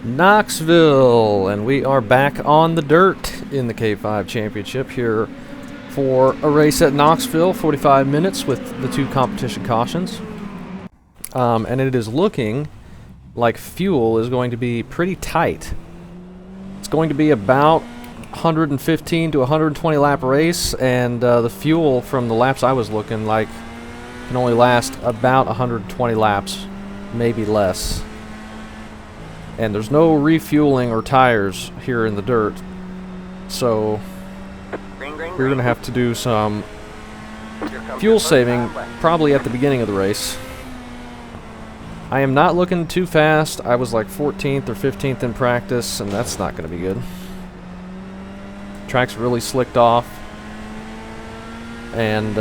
Knoxville, and we are back on the dirt in the K5 Championship here for a race at Knoxville, 45 minutes with the two competition cautions. And it is looking like fuel is going to be pretty tight. It's going to be about 115 to 120 lap race, and the fuel from the laps I was looking like can only last about 120 laps, maybe less. And there's no refueling or tires here in the dirt, so we're going to have to do some fuel saving probably at the beginning of the race. I am not looking too fast. I was like 14th or 15th in practice, and that's not going to be good. Track's really slicked off, and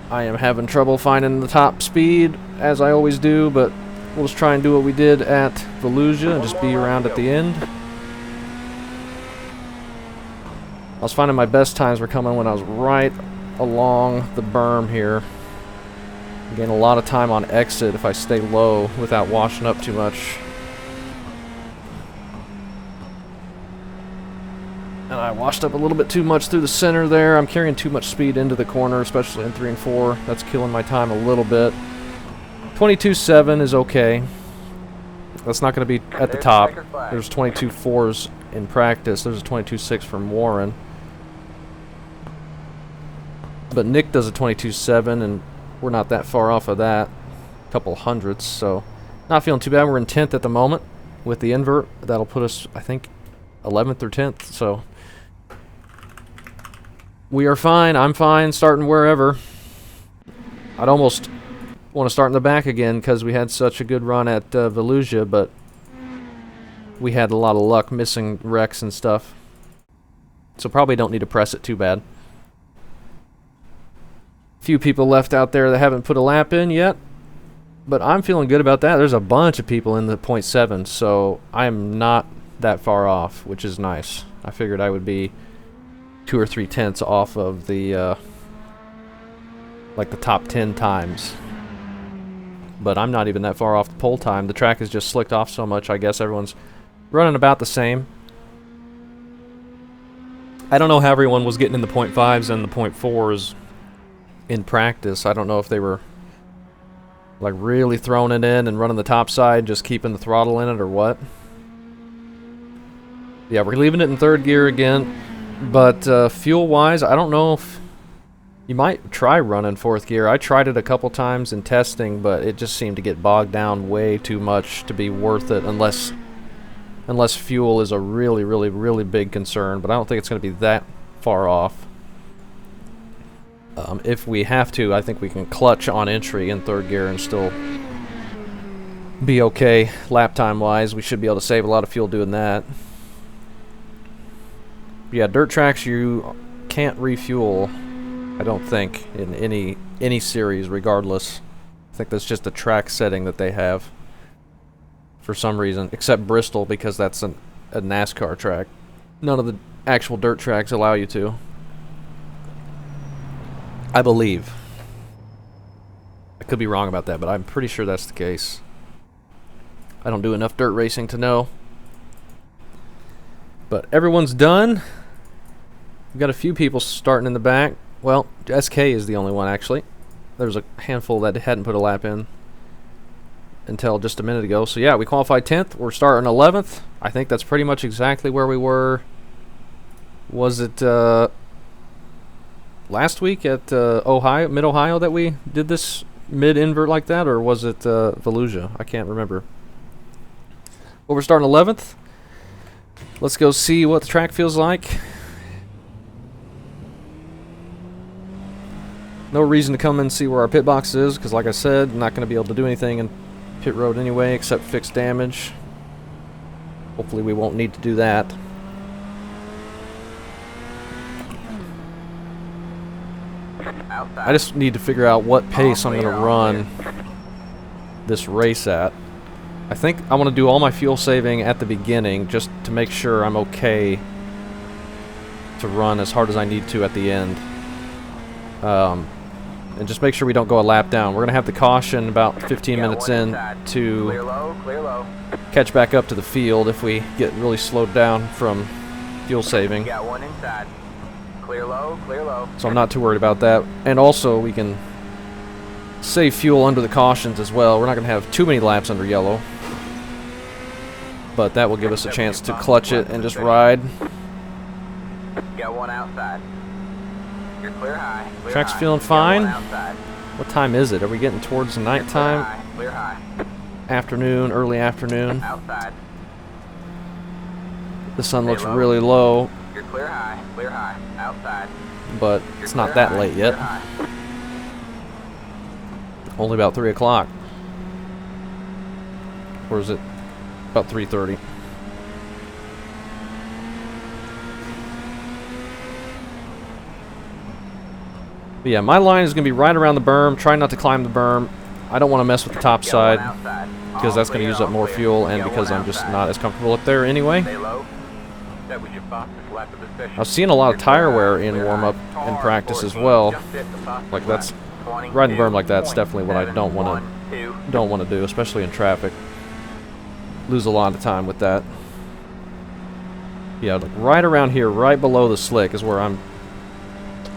I am having trouble finding the top speed, as I always do, but we'll just try and do what we did at Volusia and just be around at the end. I was finding my best times were coming when I was right along the berm here. Gain a lot of time on exit if I stay low without washing up too much. And I washed up a little bit too much through the center there. I'm carrying too much speed into the corner, especially in 3 and 4. That's killing my time a little bit. 22.7 is okay. That's not going to be at the top. There's 22.4s in practice. There's a 22.6 from Warren. But Nick does a 22.7, and we're not that far off of that. A couple hundredths, so not feeling too bad. We're in 10th at the moment with the invert. That'll put us, I think, 11th or 10th, so we are fine. I'm fine starting wherever. I'd almost want to start in the back again because we had such a good run at Volusia, but we had a lot of luck missing wrecks and stuff, so probably don't need to press it too bad. Few people left out there that haven't put a lap in yet, but I'm feeling good about that. There's a bunch of people in the 0.7, so I'm not that far off, which is nice. I figured I would be 2 or 3 tenths off of the like the top 10 times, but I'm not even that far off the pole time. The track is just slicked off so much, I guess everyone's running about the same. I don't know how everyone was getting in the 0.5s and the 0.4s in practice. I don't know if they were like really throwing it in and running the top side, just keeping the throttle in it, or what. Yeah, we're leaving it in 3rd gear again, but fuel-wise, I don't know if you might try running 4th gear. I tried it a couple times in testing, but it just seemed to get bogged down way too much to be worth it, unless fuel is a really, really, really big concern, but I don't think it's going to be that far off. If we have to, I think we can clutch on entry in 3rd gear and still be okay lap time-wise. We should be able to save a lot of fuel doing that. Yeah, dirt tracks you can't refuel, I don't think, in any series regardless. I think that's just a track setting that they have for some reason, except Bristol, because that's a NASCAR track. None of the actual dirt tracks allow you to, I believe. I could be wrong about that, but I'm pretty sure that's the case. I don't do enough dirt racing to know. But everyone's done. We've got a few people starting in the back. Well, SK is the only one, actually. There's a handful that hadn't put a lap in until just a minute ago. So yeah, we qualified 10th. We're starting 11th. I think that's pretty much exactly where we were. Was it last week at Mid-Ohio that we did this mid-invert like that, or was it Volusia? I can't remember. But we're starting 11th. Let's go see what the track feels like. No reason to come and see where our pit box is, because like I said, I'm not going to be able to do anything in pit road anyway except fix damage. Hopefully we won't need to do that. I just need to figure out what pace I'm going to run this race at. I think I want to do all my fuel saving at the beginning just to make sure I'm okay to run as hard as I need to at the end. And just make sure we don't go a lap down. We're going to have the caution about 15 minutes in to... Clear low, clear low. catch back up to the field if we get really slowed down from fuel saving. Got one inside. Clear low, clear low. So I'm not too worried about that. And also we can save fuel under the cautions as well. We're not going to have too many laps under yellow. But that will give us a chance to clutch it and just ride. Got one outside. You're clear high. Clear Track's high. feeling fine. Got one outside. What time is it? Are we getting towards the nighttime? Clear high. Afternoon, early afternoon. Outside. The sun looks really low, You're clear high. Clear high. Outside. but it's not that late yet. Only about 3 o'clock. Or is it about 3:30? But yeah, my line is going to be right around the berm. Try not to climb the berm. I don't want to mess with the top side because that's going to use up more fuel, and because I'm just not as comfortable up there anyway. I was seeing a lot of tire wear in warm-up and practice as well. Like riding the berm like that's definitely what I don't want to do, especially in traffic. Lose a lot of time with that. Yeah, like right around here, right below the slick is where I'm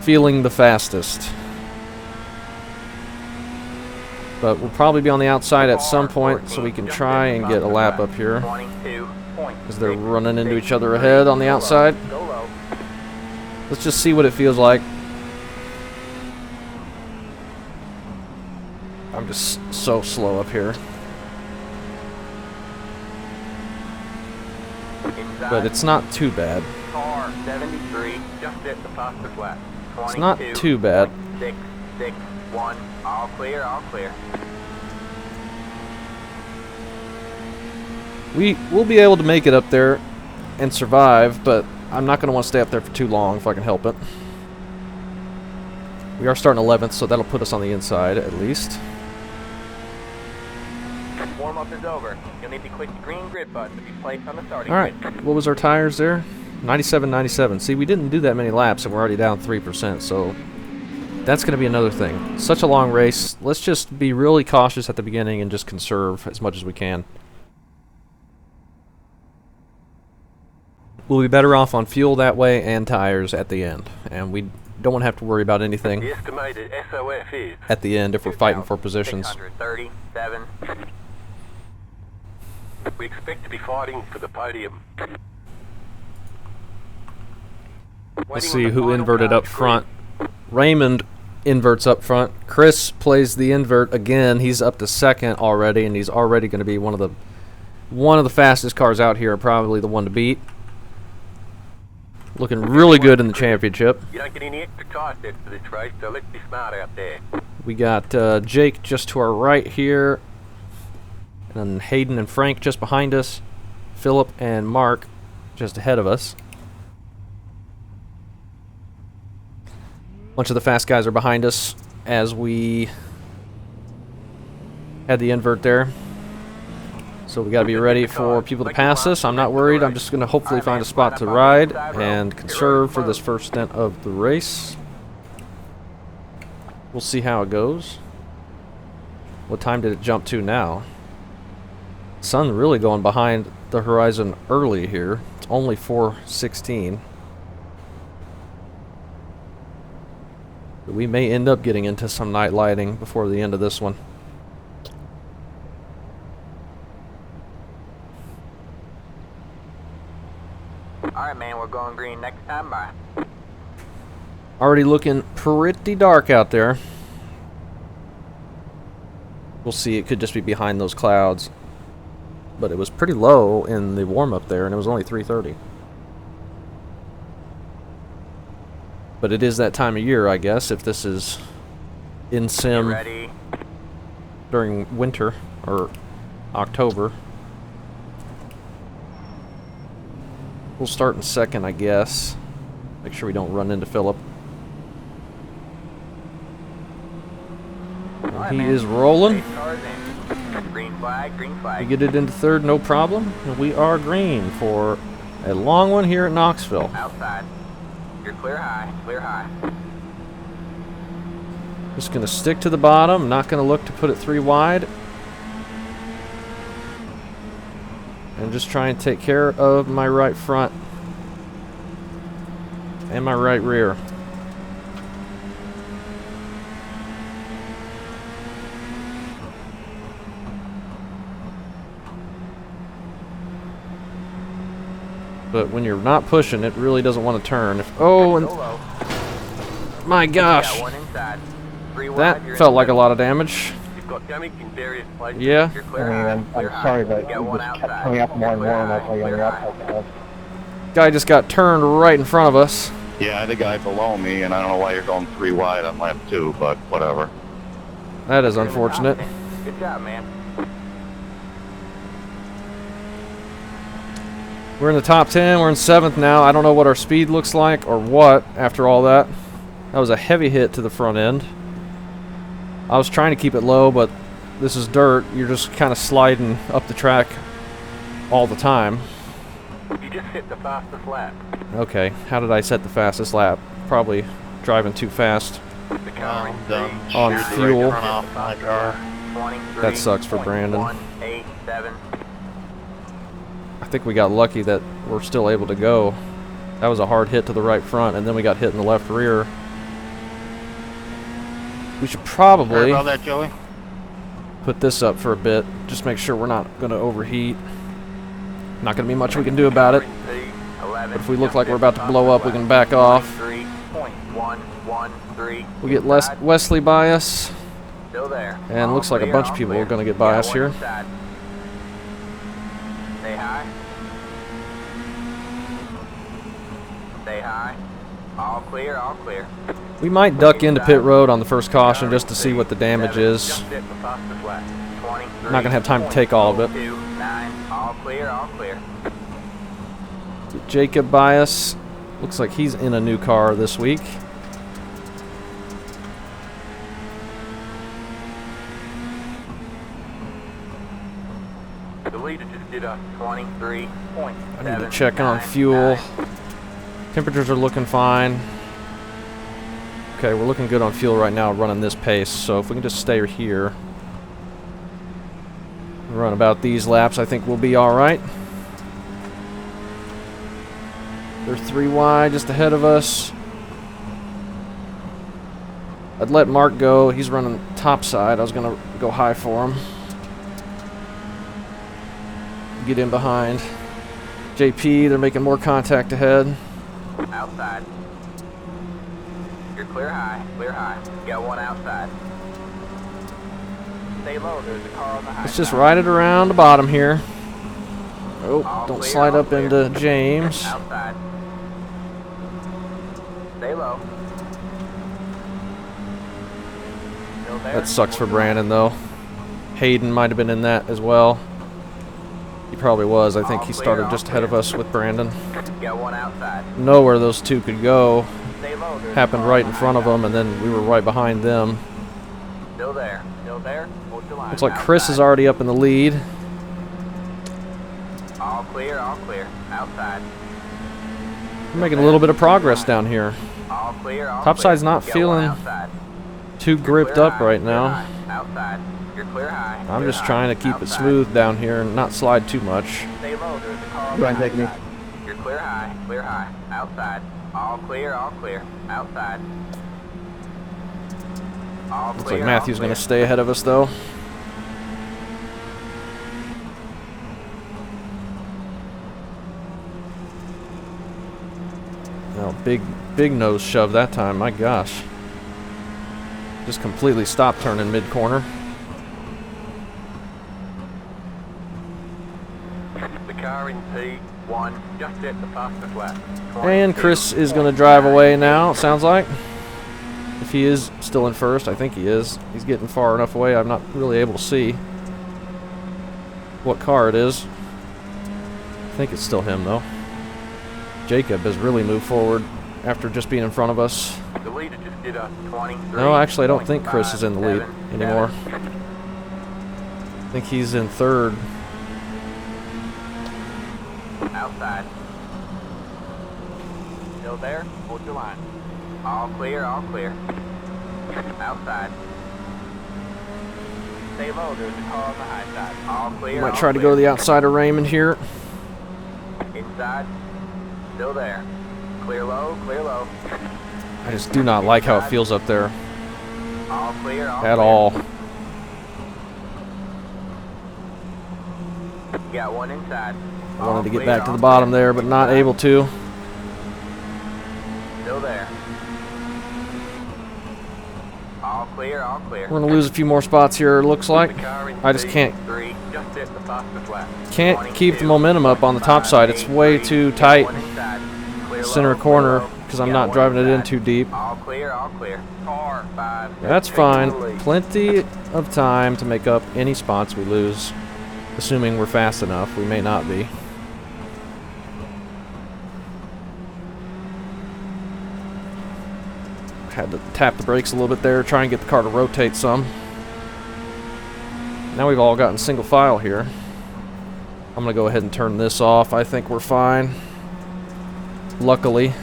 feeling the fastest. But we'll probably be on the outside at some point, so we can try and get a lap up here. Because they're running into each other ahead on the outside. Let's just see what it feels like. I'm just so slow up here. But it's not too bad. It's not too bad. 661. All clear, all clear. We'll be able to make it up there and survive, but I'm not going to want to stay up there for too long if I can help it. We are starting 11th, so that'll put us on the inside at least. Warm-up is over. You'll need to click the green grid button to be placed on the starting Alright, grid. what was our tires there? 97.97. See, we didn't do that many laps and we're already down 3%, so that's going to be another thing. Such a long race. Let's just be really cautious at the beginning and just conserve as much as we can. We'll be better off on fuel that way and tires at the end. And we don't want to have to worry about anything The estimated SOF is at the end if we're fighting for positions. 637. we expect to be fighting for the podium. Let's see who inverted up front. Raymond inverts up front. Chris plays the invert again. He's up to second already, and he's already going to be one of the fastest cars out here, probably the one to beat. Looking really good in the championship. You don't get any extra tire sets for this race, so let's be smart out there. We got Jake just to our right here, and then Hayden and Frank just behind us. Philip and Mark just ahead of us. Bunch of the fast guys are behind us as we had the invert there. So we got to be ready for people to pass us. I'm not worried. I'm just going to hopefully find a spot to ride and conserve for this first stint of the race. We'll see how it goes. What time did it jump to now? Sun really going behind the horizon early here. It's only 4:16. We may end up getting into some night lighting before the end of this one. Alright, man, we're going green next time. Bye. Already looking pretty dark out there. We'll see. It could just be behind those clouds. But it was pretty low in the warm-up there, and it was only 3:30. But it is that time of year, I guess, if this is in sim Ready? during winter or October. We'll start in second, I guess. Make sure we don't run into Philip. Alright, He man. is rolling. 8 cars in. Green flag, green We flag. get it into third, no problem. And we are green for a long one here at Knoxville. Outside. You're clear high, clear high. Just going to stick to the bottom. Not going to look to put it 3 wide. and just try and take care of my right front and my right rear. But when you're not pushing, it really doesn't want to turn. Oh, and my gosh, that felt like a lot of damage. You've got damage in various places. Yeah. I'm sorry, but you just kept coming up more and more and more on your outside. Guy just got turned right in front of us. Yeah, I had a guy below me, and I don't know why you're going 3 wide on lap 2, but whatever. That is unfortunate. Good job, man. We're in the top 10. We're in 7th now. I don't know what our speed looks like or what after all that. That was a heavy hit to the front end. I was trying to keep it low, but this is dirt. You're just kind of sliding up the track all the time. You just hit the fastest lap. Okay, how did I set the fastest lap? Probably driving too fast I'm done. on Sheared the fuel. right front off my car. That sucks for Brandon. 187. I think we got lucky that we're still able to go. That was a hard hit to the right front, and then we got hit in the left rear. We should Sorry probably about that, Joey. put this up for a bit. Just make sure we're not going to overheat. Not going to be much we can do about it. But if we look like we're about to blow up, we can back off. 3.113. We get Wesley by us, Still there. and looks like a bunch of people are going to get by us here. Stay high. Stay high. All clear, all clear. We might duck into pit road on the first caution just to see what the damage is. Just hit the fastest lap. Not going to have time to take all of it. 29. All clear, all clear. Jacob by us. Looks like he's in a new car this week. The leader just did a 23.7. I need to check on fuel. Temperatures are looking fine. Okay, we're looking good on fuel right now, running this pace. So if we can just stay here, run about these laps, I think we'll be all right. They're 3 wide, just ahead of us. I'd let Mark go. He's running top side. I was gonna go high for him. Get in behind. JP, they're making more contact ahead. Outside. You're clear high, clear high. Got one outside. Stay low, there's a car on the high Let's just side. ride it around the bottom here. Oh, All don't clear, slide all up clear. into James. Outside. Stay low. Still there. That sucks for Brandon, though. Hayden might have been in that as well. He probably was. I think All he clear, started all just ahead of clear. us with Brandon. Got one outside. Know where those two could go. Stay low, there's a Happened car right on in the front high of them, side. and then we were right behind them. Still there. Still there. Hold your line. Looks like Chris is Outside. already up in the lead. All clear, all clear. Outside. We're making a little bit of progress down here. All clear, all Topside's clear. not Got feeling one outside. too You're gripped clear up high, right clear now. high. Outside. You're clear high. I'm clear just high. trying to keep it Outside. smooth down here and not slide too much. Stay low, there's a car on Go the ahead and high take me. side. You're clear high, clear high. Outside. All clear, all clear. Outside. All Looks clear, like Matthew's all going clear. to stay ahead of us, though. No, big nose shove that time. My gosh. Just completely stopped turning mid-corner. The car in P1 just hit the fastest lap. And Chris is going to drive away now, it sounds like. If he is still in first, I think he is. He's getting far enough away, I'm not really able to see what car it is. I think it's still him, though. Jacob has really moved forward after just being in front of us. The leader just did a 23. No, actually, I don't think Chris is in the lead anymore. I think he's in third. Outside. Still there? Hold your line. All clear, all clear. Outside. Stay low. There's a car on the high side. All clear. Might all try to clear. go to the outside of Raymond here. Inside. Still there. Clear low. Clear low. I just do not like how it feels up there All clear. All at clear. all. Got one inside. I wanted to get back to the bottom there, but not able to. Still there. All clear. All clear. We're gonna lose a few more spots here, it looks like. The car in I just speed can't 3, just hit the fastest lap. Can't keep the momentum up on the top side. It's way too tight, center corner, because I'm not driving it in too deep. All clear. All clear. Car 5. That's fine. Plenty of time to make up any spots we lose, assuming we're fast enough. We may not be. Had to tap the brakes a little bit there, try and get the car to rotate some. Now we've all gotten single file here. I'm gonna go ahead and turn this off. I think we're fine. Luckily.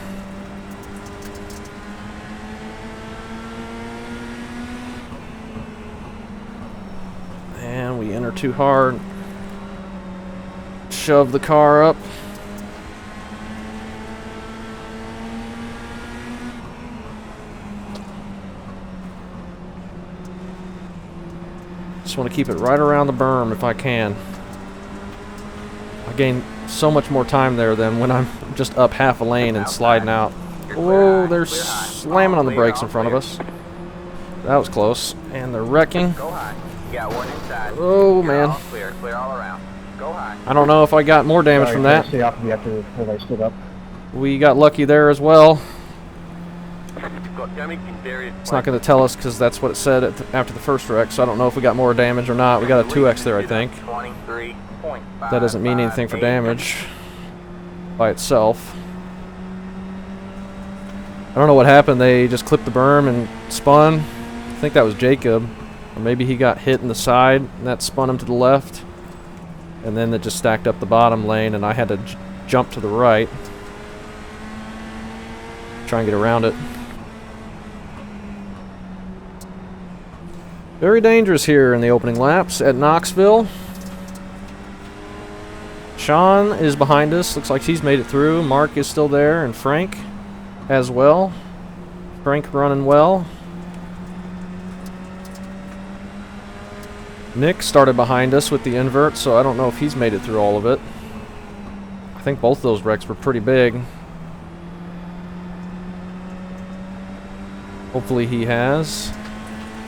And we enter too hard. Shove the car up. Just want to keep it right around the berm if I can. I gain so much more time there than when I'm just up half a lane and sliding out. Whoa, they're slamming on the brakes in front of us. That was close. And they're wrecking. Go high. Got one inside. Oh, man. Clear. Clear all around. Go high. I don't know if I got more damage from that. Stay off of me after I stood up. We got lucky there as well. Got damage in various It's not going to tell us because that's what it said after the first wreck, so I don't know if we got more damage or not. We got a 2x there, I think. 23.5. That doesn't mean anything for damage by itself. I don't know what happened. They just clipped the berm and spun. I think that was Jacob. Or maybe he got hit in the side and that spun him to the left. And then it just stacked up the bottom lane and I had to jump to the right. Try and get around it. Very dangerous here in the opening laps at Knoxville. Sean is behind us. Looks like he's made it through. Mark is still there, and Frank as well. Frank running well. Nick started behind us with the invert, so I don't know if he's made it through all of it. I think both those wrecks were pretty big. Hopefully he has.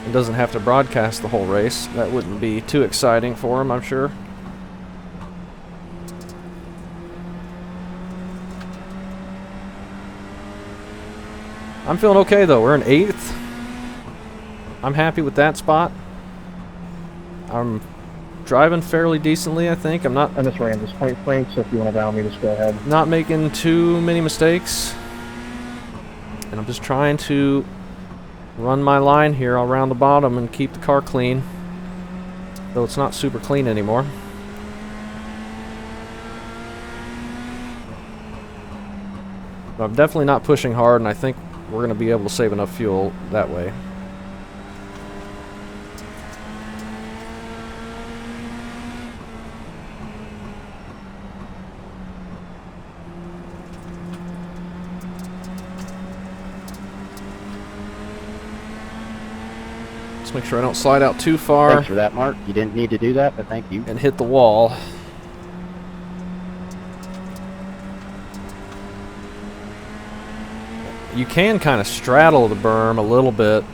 And doesn't have to broadcast the whole race. That wouldn't be too exciting for him, I'm sure. I'm feeling okay though. We're in 8th. I'm happy with that spot. I'm driving fairly decently, I think. I'm not I just ran this point, Frank, so if you want to allow me, just go ahead. not making too many mistakes. And I'm just trying to run my line here around the bottom and keep the car clean. Though it's not super clean anymore. But I'm definitely not pushing hard, and I think we're going to be able to save enough fuel that way. Just make sure I don't slide out too far Thanks for that, Mark. You didn't need to do that, but thank you. and hit the wall. You can kind of straddle the berm a little bit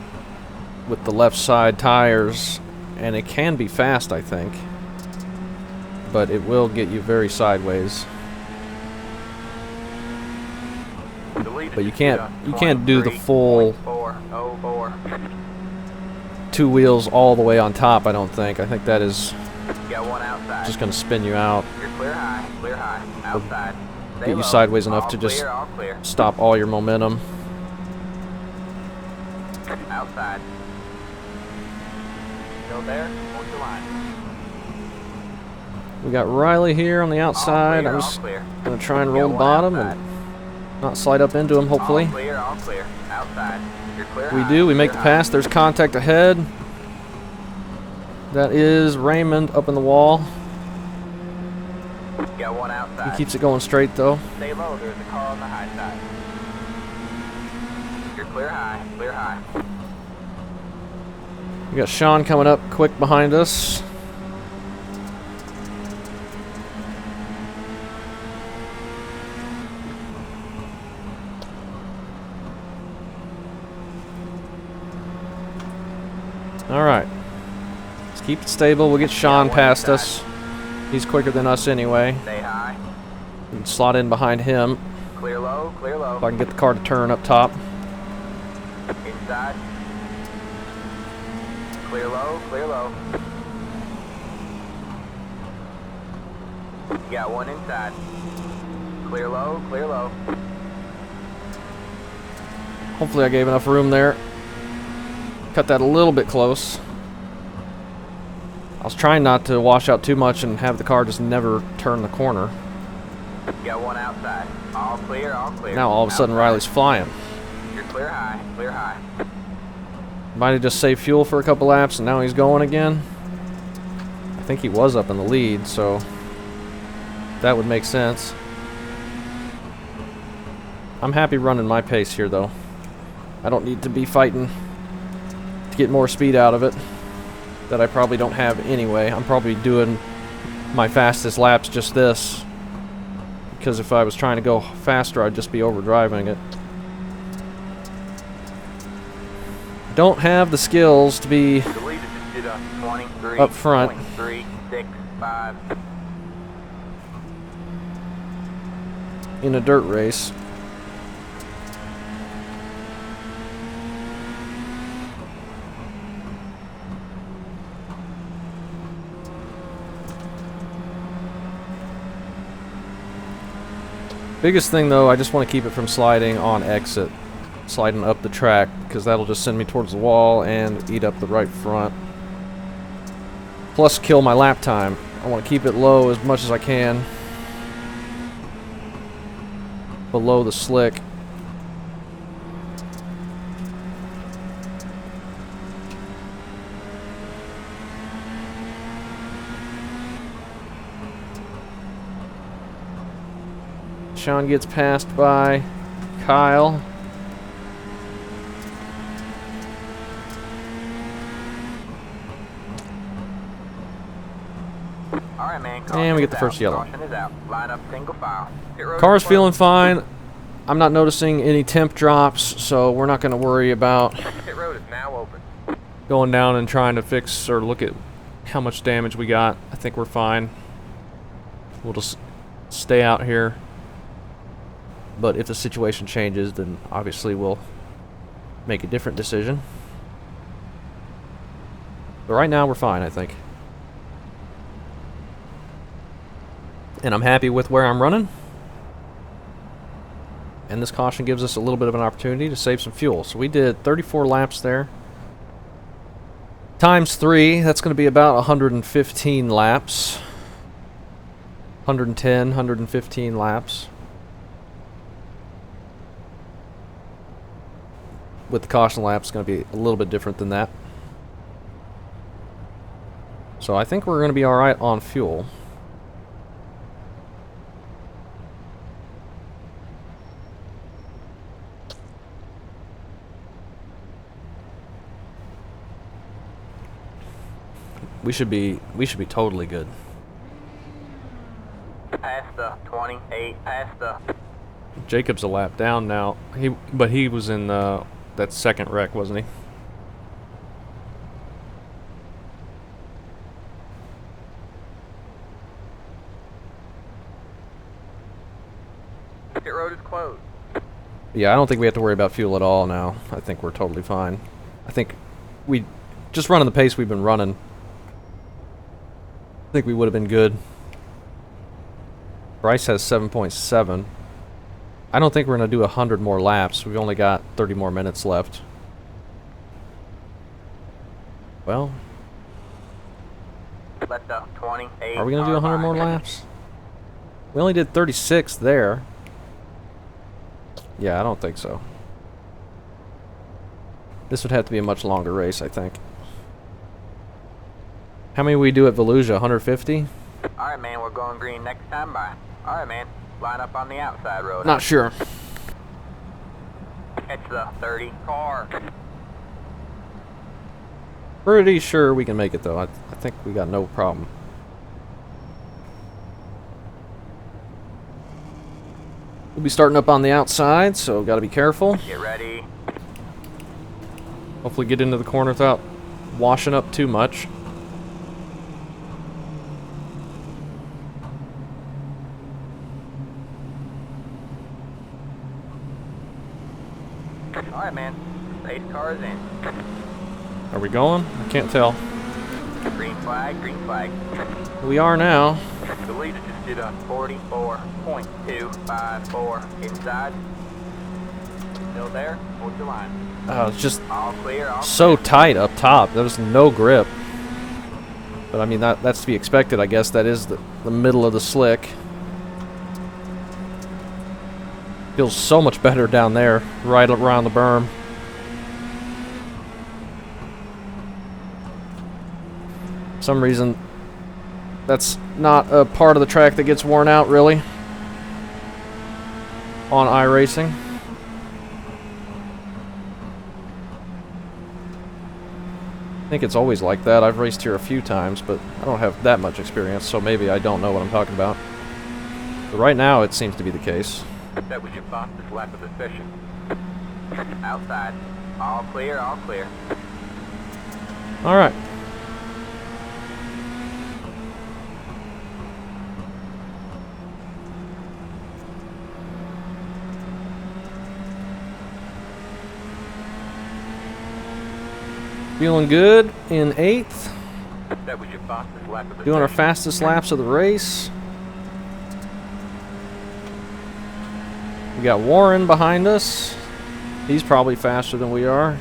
with the left side tires, and it can be fast, I think. But it will get you very sideways. But you can't do the full 404. 2 wheels all the way on top, I don't think. I think that is Got one outside. just going to spin you out, You're clear high, outside. Stay get you low. sideways enough All to just clear, all clear. stop all your momentum. Outside. Still there? Hold your line. We got Riley here on the outside. I'm just clear. going to try and roll the bottom and not slide up into him, hopefully. All clear. Outside. You're clear We high, do. We make the clear pass. There's contact ahead. That is Raymond up in the wall. Got one outside. He keeps it going straight though. Stay low, there's a car on the high side. You're clear high, clear high. We got Sean coming up quick behind us. Alright. Let's keep it stable. We'll get Sean past us. He's quicker than us anyway. Stay high. And slot in behind him. Clear low, clear low. If I can get the car to turn up top. Inside. Clear low, clear low. Got one inside. Clear low, clear low. Hopefully I gave enough room there. Cut that a little bit close. I was trying not to wash out too much and have the car just never turn the corner. Got one outside. All clear, all clear. Now all of a sudden Outside. Riley's flying. You're clear high, clear high. Might have just saved fuel for a couple laps and now he's going again. I think he was up in the lead, so that would make sense. I'm happy running my pace here though. I don't need to be fighting to get more speed out of it that I probably don't have anyway. I'm probably doing my fastest laps just this, because if I was trying to go faster I'd just be overdriving it. Don't have the skills to be up front. 23.365. In a dirt race. Biggest thing though, I just want to keep it from sliding on exit, sliding up the track, because that'll just send me towards the wall and eat up the right front. Plus kill my lap time. I want to keep it low as much as I can. Below the slick. Sean gets passed by Kyle. All right, man. And we get the first yellow. Caution is out. Line up single file. Car's feeling fine. I'm not noticing any temp drops, so we're not going to worry about Pit road is now open. going down and trying to fix or look at how much damage we got. I think we're fine. We'll just stay out here. But if the situation changes, then obviously we'll make a different decision. But right now we're fine, I think. And I'm happy with where I'm running. And this caution gives us a little bit of an opportunity to save some fuel. So we did 34 laps there. Times 3, that's going to be about 115 laps. 110, 115 laps. With the caution lap, it's going to be a little bit different than that. So I think we're going to be alright on fuel. We should be totally good. Past the 28, past the... Jacob's a lap down now. But he was in that second wreck, wasn't he? Pit road is closed. Yeah, I don't think we have to worry about fuel at all now. I think we're totally fine. I think we just running the pace we've been running. I think we would have been good. Bryce has 7.7. I don't think we're going to do 100 more laps. We've only got 30 more minutes left. Well, Let the 28... are we going to do 100 more laps? We only did 36 there. Yeah, I don't think so. This would have to be a much longer race, I think. How many we do at Volusia? 150? Alright, man, we're going green next time by. Alright, man, line up on the outside road. Not sure. Catch the 30 car. Pretty sure we can make it, though. I think we got no problem. We'll be starting up on the outside, so got to be careful. Get ready. Hopefully get into the corner without washing up too much. Alright, man, race cars in. Are we going? I can't tell. Green flag, green flag. We are now. The leader just did a 44.254 inside. Still there? Hold your line. It's just All clear, all so tight up top. There's no grip. But I mean, that's to be expected, I guess. That is the middle of the slick. Feels so much better down there, right around the berm. For some reason, that's not a part of the track that gets worn out, really, on iRacing. I think it's always like that. I've raced here a few times, but I don't have that much experience, so maybe I don't know what I'm talking about. But right now, it seems to be the case. That was your fastest lap of the session. outside. All clear, all clear. All right. Feeling good in 8th. That was your fastest lap of the Doing our session. fastest laps of the race. We got Warren behind us. He's probably faster than we are.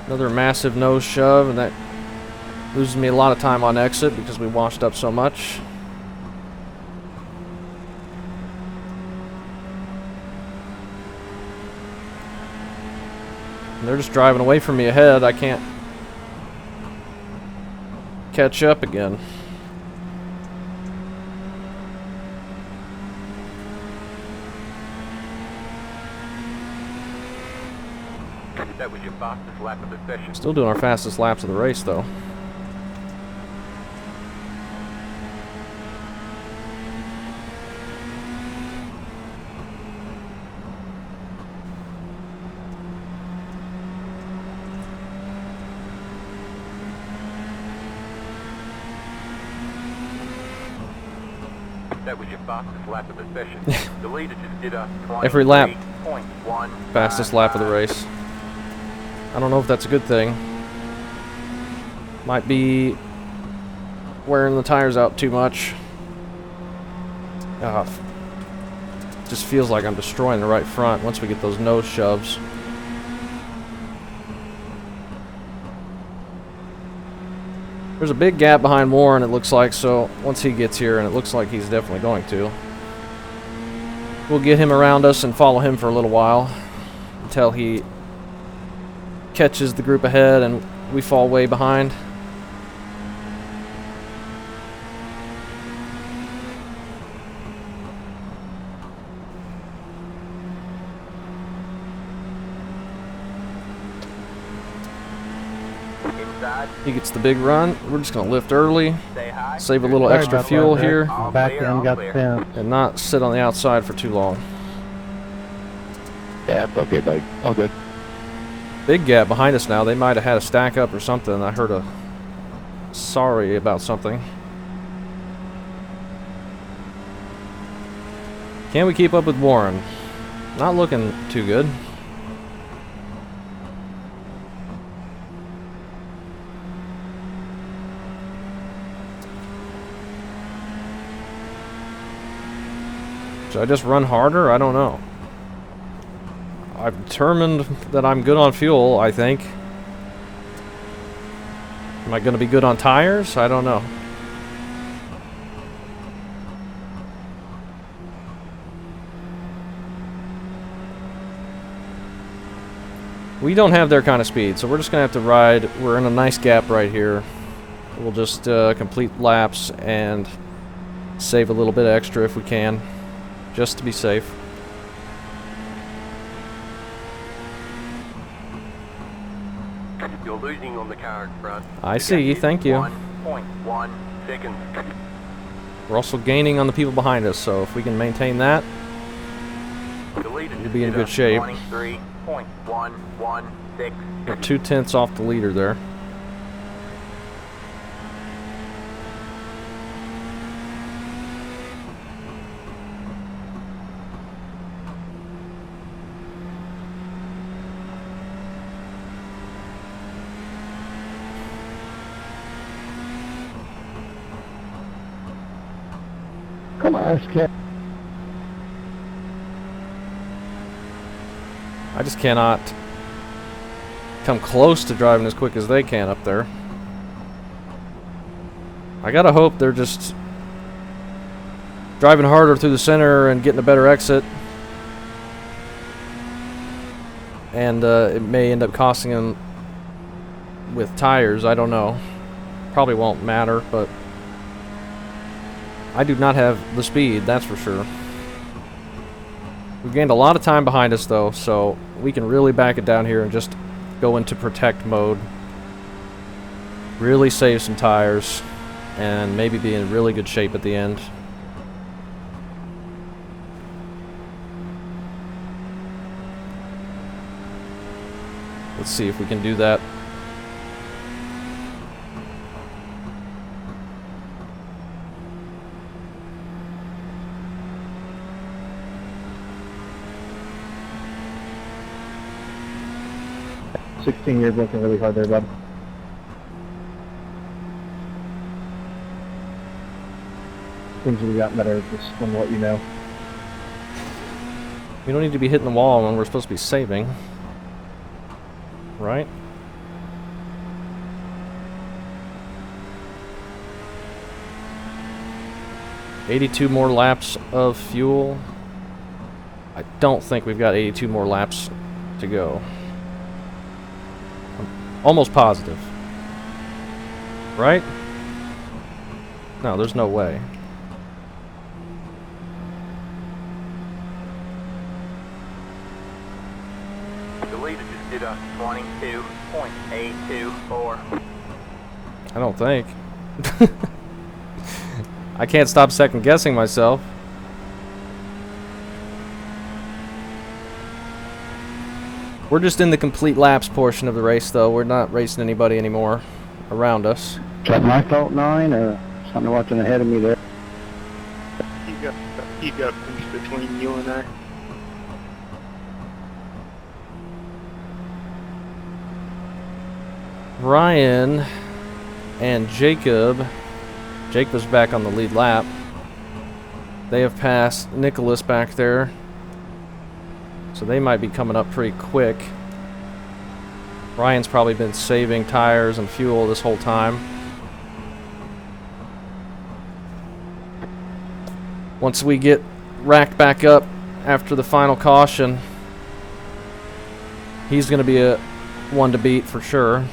Another massive nose shove, and that loses me a lot of time on exit because we washed up so much. And they're just driving away from me ahead. I can't catch up again. That was your fastest lap of the session. Still doing our fastest laps of the race, though. That was your fastest lap of the session. The leader just did a Every lap. 23.1. Fastest lap of the race. I don't know if that's a good thing. Might be wearing the tires out too much. Just feels like I'm destroying the right front once we get those nose shoves. There's a big gap behind Warren, it looks like, so once he gets here, and it looks like he's definitely going to, we'll get him around us and follow him for a little while until he catches the group ahead and we fall way behind. Inside. He gets the big run. We're just going to lift early, Stay high. save a little Sorry extra about fuel that, here, All Back clear, end all got clear. spent. and not sit on the outside for too long. Yeah, it's okay, buddy. All good. Big gap behind us now. They might have had a stack up or something. I heard a sorry about something. Can we keep up with Warren? Not looking too good. Should I just run harder? I don't know. I've determined that I'm good on fuel, I think. Am I going to be good on tires? I don't know. We don't have their kind of speed, so we're just going to have to ride. We're in a nice gap right here. We'll just complete laps and save a little bit extra if we can, just to be safe. You're losing on the car in front. I see, thank you. 1.1 Seconds. We're also gaining on the people behind us, so if we can maintain that, The leader we'll be in just good shape. 23.116. We're 2/10 off the leader there. Come on, Skip. I just cannot come close to driving as quick as they can up there. I gotta hope they're just driving harder through the center and getting a better exit. And it may end up costing them with tires, I don't know. Probably won't matter, but I do not have the speed, that's for sure. We've gained a lot of time behind us though, so we can really back it down here and just go into protect mode. Really save some tires and maybe be in really good shape at the end. Let's see if we can do that. You're working really hard there, bud. Things have gotten better, just want to let you know. We don't need to be hitting the wall when we're supposed to be saving. Right? $82 more laps of fuel. I don't think we've got 82 more laps to go. I'm almost positive. Right? No, there's no way. The leader just did a 22.824. I don't think. I can't stop second guessing myself. We're just in the complete laps portion of the race though. We're not racing anybody anymore around us. Is that my fault, 9, or something watching ahead of me there? You got things between you and I. Ryan and Jacob. Jacob's back on the lead lap. They have passed Nicholas back there. So they might be coming up pretty quick. Ryan's probably been saving tires and fuel this whole time. Once we get racked back up after the final caution, he's going to be a one to beat for sure.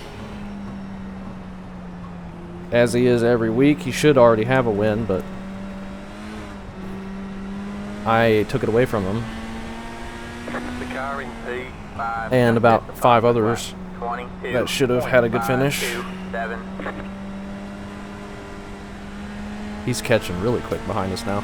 As he is every week, he should already have a win, but I took it away from him. The car in P5 And about 5 others 22. that should have had a good finish. 7. He's catching really quick behind us now.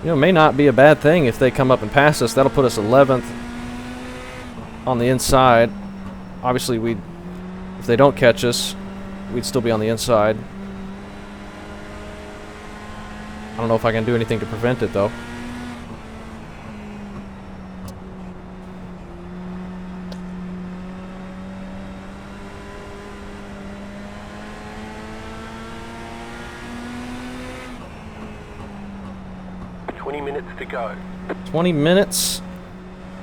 You know, it may not be a bad thing if they come up and pass us. That'll put us 11th on the inside. Obviously, if they don't catch us, we'd still be on the inside. I don't know if I can do anything to prevent it, though. minutes to go. 20 minutes.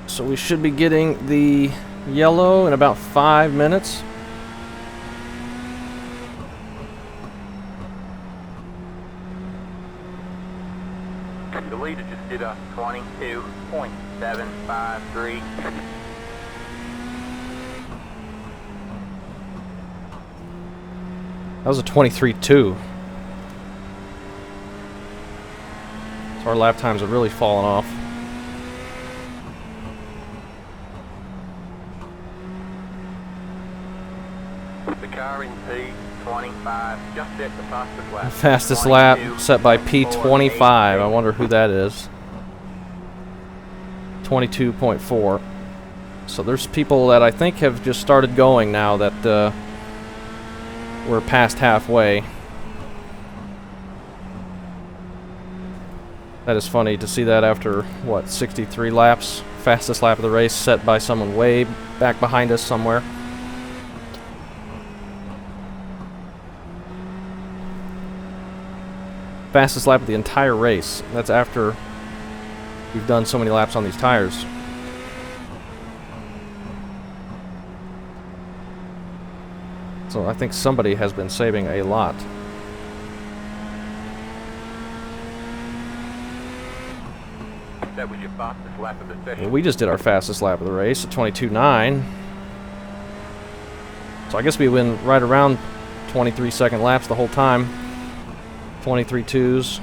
So we should be getting the yellow in about 5 minutes. did a 22.753. That was a 23.2. So our lap times have really fallen off. The car in P25 just set the fastest lap. Fastest lap set by P25. I wonder who that is. 22.4. So there's people that I think have just started going now that we're past halfway. That is funny to see that after, what, 63 laps? Fastest lap of the race set by someone way back behind us somewhere. Fastest lap of the entire race. That's after we've done so many laps on these tires. So I think somebody has been saving a lot. That was your fastest lap of the session. Well, we just did our fastest lap of the race at 22.9. So I guess we went right around 23-second laps the whole time. 23.2s.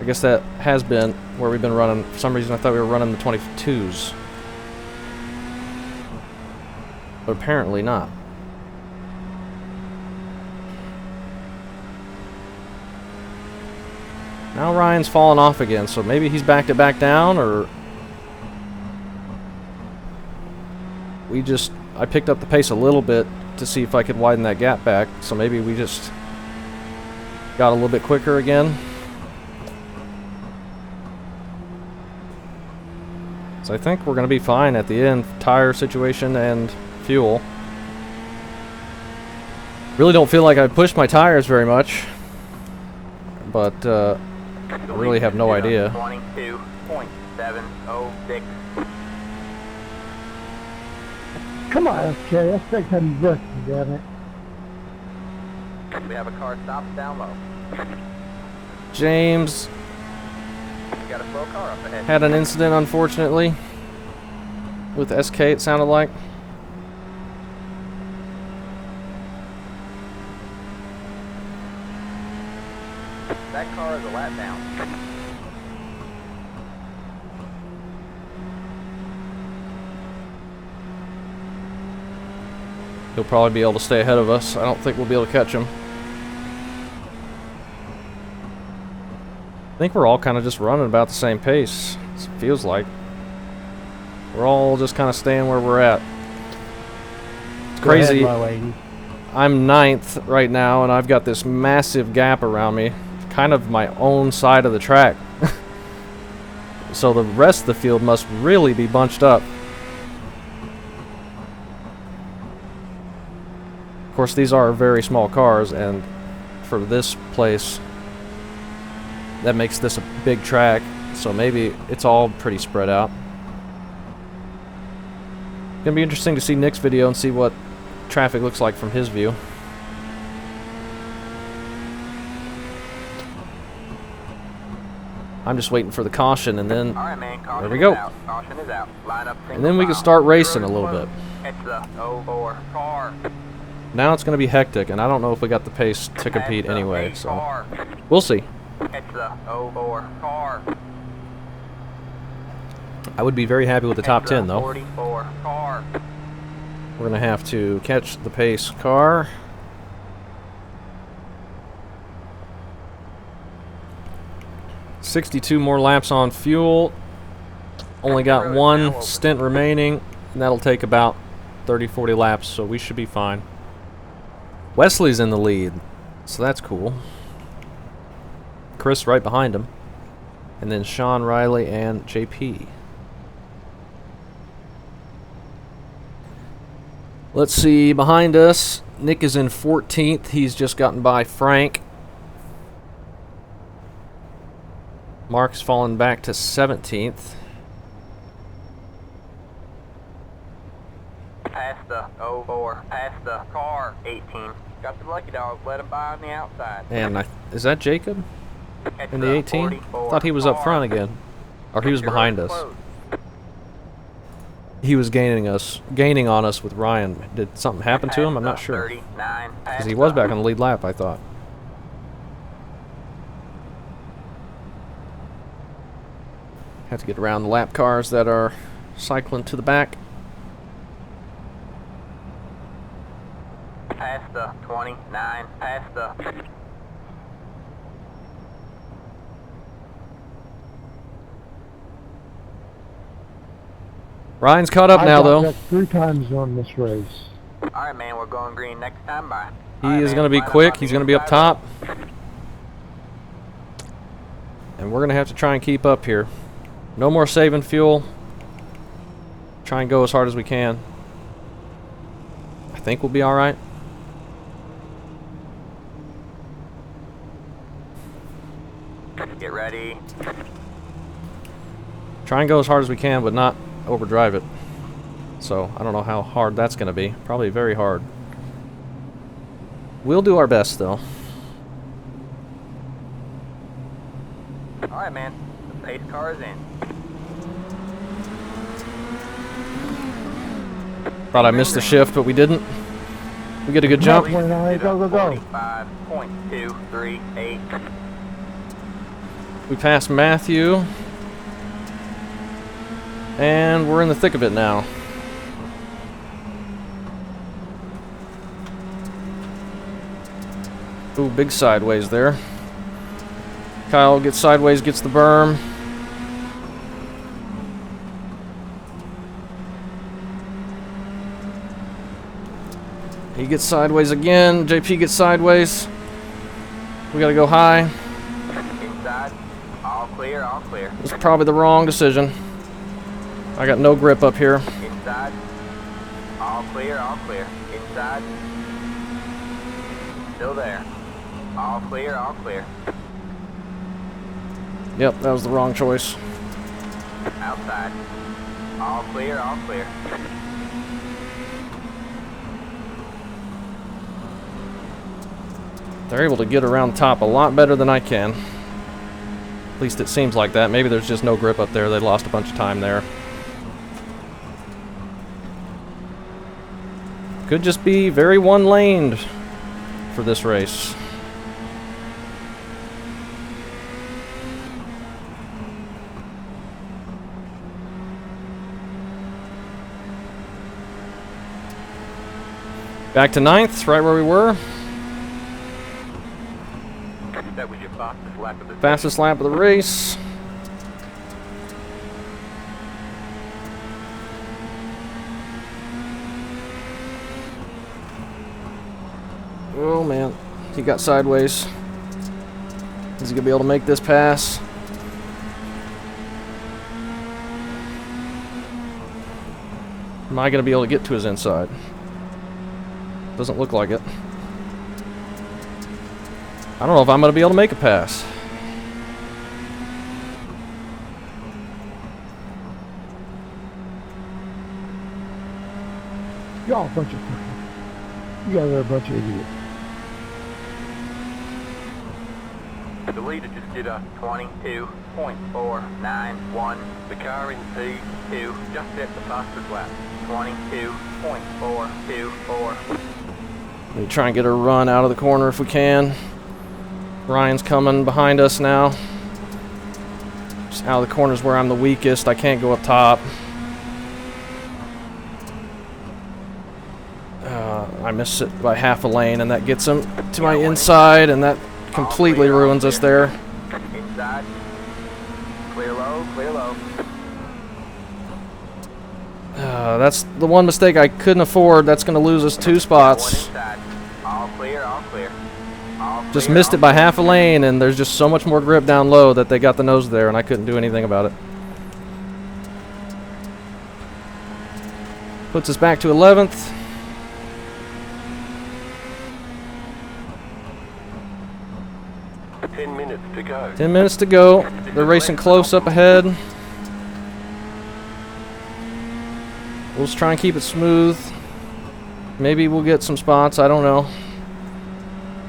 I guess that has been where we've been running. For some reason I thought we were running the 22s. But apparently not. Now Ryan's fallen off again, so maybe he's backed it back down, or I picked up the pace a little bit to see if I could widen that gap back, so maybe we just got a little bit quicker again. So I think we're going to be fine at the end, tire situation and fuel. Really don't feel like I pushed my tires very much, but I really have no idea. 22.706. Come on, Kerry, let's take some work, damn it. We have a car stopped down low. James We got a slow car up ahead. had an incident, unfortunately, with SK, it sounded like. That car is a lap down. He'll probably be able to stay ahead of us. I don't think we'll be able to catch him. I think we're all kind of just running about the same pace. It feels like. We're all just kind of staying where we're at. It's crazy. Go ahead, low 80. I'm 9th right now, and I've got this massive gap around me. Kind of my own side of the track. So the rest of the field must really be bunched up. Of course, these are very small cars, and for this place, that makes this a big track, so maybe it's all pretty spread out. Gonna be interesting to see Nick's video and see what traffic looks like from his view. I'm just waiting for the caution, and then All right, man. Caution there we go. is out. Caution is out. Line up. And then we can start racing a little bit. It's the 04 car. Now it's going to be hectic, and I don't know if we got the pace to compete anyway, so we'll see. It's the 04 car. I would be very happy with the top 10, though. 44 car. We're going to have to catch the pace car. $62 more laps on fuel. Only got one stint remaining, and that'll take about 30-40 laps, so we should be fine. Wesley's in the lead, so that's cool. Chris right behind him. And then Sean, Riley, and JP. Let's see, behind us, Nick is in 14th. He's just gotten by Frank. Mark's fallen back to 17th. Past the 04. Past the car. 18. Got the lucky dog. Let him by on the outside. And is that Jacob in the Extra 18? 44 Thought he was up front again. Or he was Your behind road's us. closed. He was gaining on us with Ryan. Did something happen to him? I'm not sure. 39. Because he was back on the lead lap, I thought. Have to get around the lap cars that are cycling to the back. Past the 29. Past the... Ryan's caught up now, though. 3 times on this race. Alright, man, we're going green next time. Bye. He is going to be quick. He's going to be up top. And we're going to have to try and keep up here. No more saving fuel. Try and go as hard as we can. I think we'll be alright. Get ready. Try and go as hard as we can, but not overdrive it. So, I don't know how hard that's going to be. Probably very hard. We'll do our best, though. Alright, man. The pace car is in. Thought I missed the shift, but we didn't. We get a good jump. 29, go, go, go. 45.238. We passed Matthew. And we're in the thick of it now. Ooh, big sideways there. Kyle gets sideways, gets the berm. He gets sideways again. JP gets sideways. We gotta go high. Inside. All clear, all clear. It's probably the wrong decision. I got no grip up here. Inside. All clear, all clear. Inside. Still there. All clear, all clear. Yep, that was the wrong choice. Outside. All clear, all clear. They're able to get around top a lot better than I can. At least it seems like that. Maybe there's just no grip up there. They lost a bunch of time there. Could just be very one-laned for this race. Back to 9th, right where we were. That was your fastest lap of the Fastest lap of the race. Oh man, he got sideways. Is he gonna be able to make this pass? Am I gonna be able to get to his inside? Doesn't look like it. I don't know if I'm gonna be able to make a pass. Y'all a bunch of... You guys are a bunch of idiots. The leader just did a 22.491. the car in P2 just hit the fastest lap. 22.424. We try and get a run out of the corner if we can. Ryan's coming behind us now. Just out of the corners where I'm the weakest. I can't go up top. I miss it by half a lane, and that gets him to my inside, and that completely ruins us there. Inside. Clear low, clear low. That's the one mistake I couldn't afford. That's going to lose us 2 One spots. inside. All clear, all clear. All Just clear, missed all it by clear. half a lane, and there's just so much more grip down low that they got the nose there, and I couldn't do anything about it. Puts us back to 11th. P. 10 minutes to go. 10 minutes to go. They're racing close up ahead. We'll just try and keep it smooth. Maybe we'll get some spots. I don't know.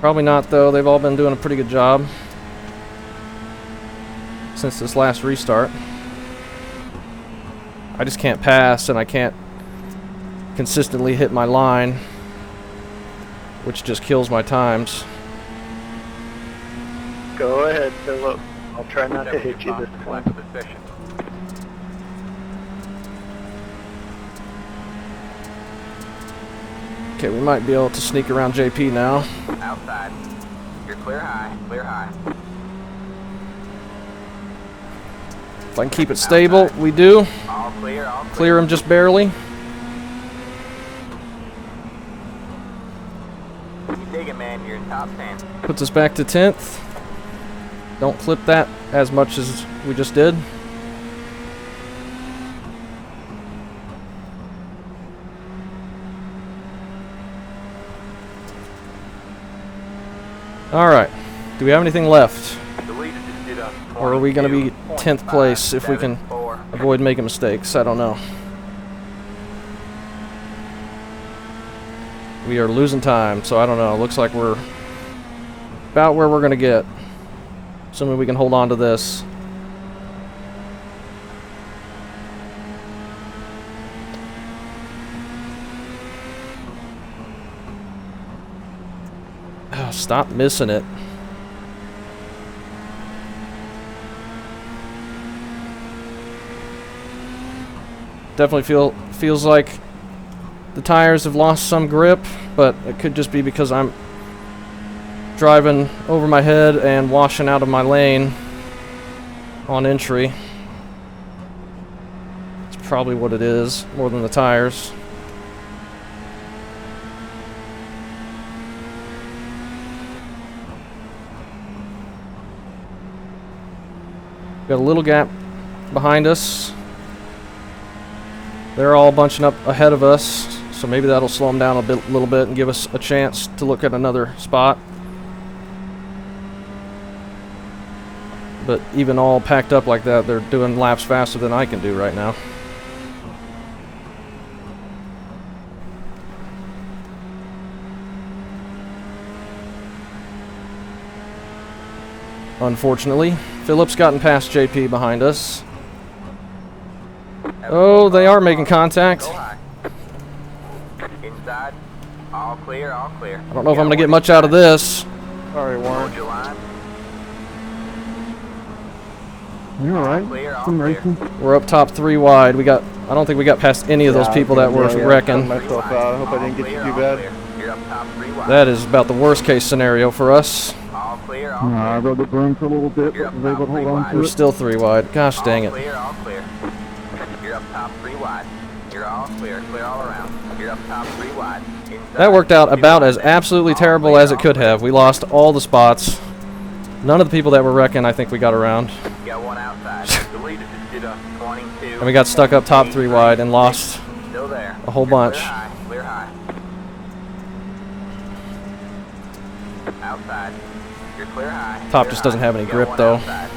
Probably not, though. They've all been doing a pretty good job since this last restart. I just can't pass, and I can't consistently hit my line, which just kills my times. Go ahead, Philip. I'll try not to hit you this time. Okay, we might be able to sneak around JP now. Outside. You're clear high. Clear high. If I can keep it stable, we do. All clear. All clear. Clear him just barely. You dig it, man. You're in top 10. Puts us back to 10th. Don't clip that as much as we just did. Alright. Do we have anything left? Or are we going to be 10th place if we can avoid making mistakes? I don't know. We are losing time, so I don't know. Looks like we're about where we're going to get. Assuming we can hold on to this. Oh, stop missing it. Definitely feels like the tires have lost some grip, but it could just be because I'm driving over my head and washing out of my lane on entry. It's probably what it is, more than the tires. Got a little gap behind us. They're all bunching up ahead of us, so maybe that'll slow them down a little bit and give us a chance to look at another spot. But even all packed up like that, they're doing laps faster than I can do right now. Unfortunately, Philip's gotten past JP behind us. Oh, they are making contact. Inside. All clear. All clear. I don't know if I'm going to get much out of this. Sorry, Warren. Hold your line. You're alright. Clear. All I'm clear. racing. We're up top 3 wide. I don't think we got past any of those people that were I wrecking. myself out. I hope I didn't get you too bad. You're up top 3 wide. That is about the worst case scenario for us. All clear. All No, I clear. rode the broom for a little bit, You're but up was able top to hold 3 on wide. to We're it. still 3 wide. Gosh dang All it. clear. All clear. You're up top 3 wide. You're all clear. Clear all around. You're up top 3 wide. Inside. That worked out about as absolutely terrible as it could have. We lost all the spots. None of the people that were wrecking, I think we got around. Got one outside. The leader just did a 22. And we got stuck up top 3 wide and lost Still there. a whole You're bunch. Clear high. Clear high. Outside. You're clear high. Top Clear just doesn't high. have any Got grip, one though. outside.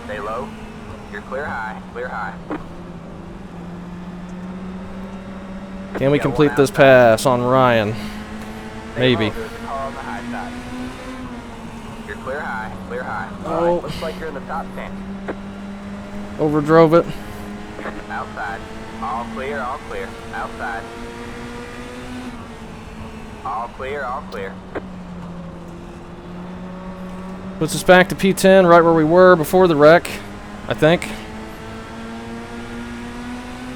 Stay low. You're clear high. Clear high. Can we Got complete one this outside. pass on Ryan? Stay Maybe. low. There's a car on the high side. You're clear high. Clear high. Oh. All right. Looks like you're in the top 10. Overdrove it. Outside. All clear. All clear. Outside. All clear. All clear. Puts us back to P10, right where we were before the wreck, I think.